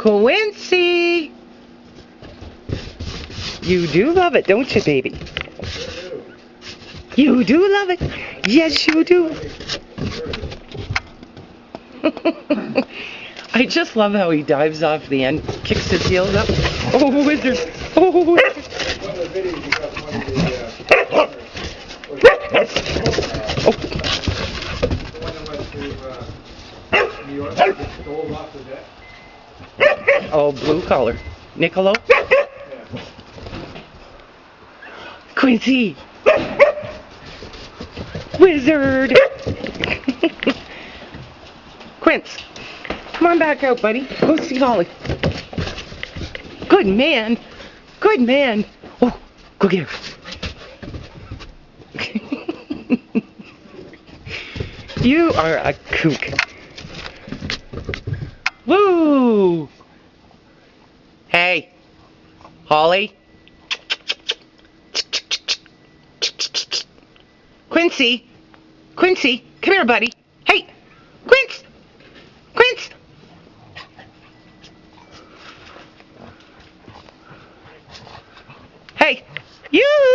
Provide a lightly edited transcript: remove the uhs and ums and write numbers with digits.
Quincy! You do love it, don't you, baby? You do love it. Yes, you do. I just love how he dives off the end, kicks his heels up. Oh, wizard. Oh, wizard. Oh, blue collar. Niccolo? Quincy! Wizard! Quince, come on back out, buddy. Go see Holly. Good man. Good man. Oh, go get her. You are a kook. Woo! Hey, Holly. Quincy. Quincy, come here, buddy. Hey, Quince. Quince. Hey, you.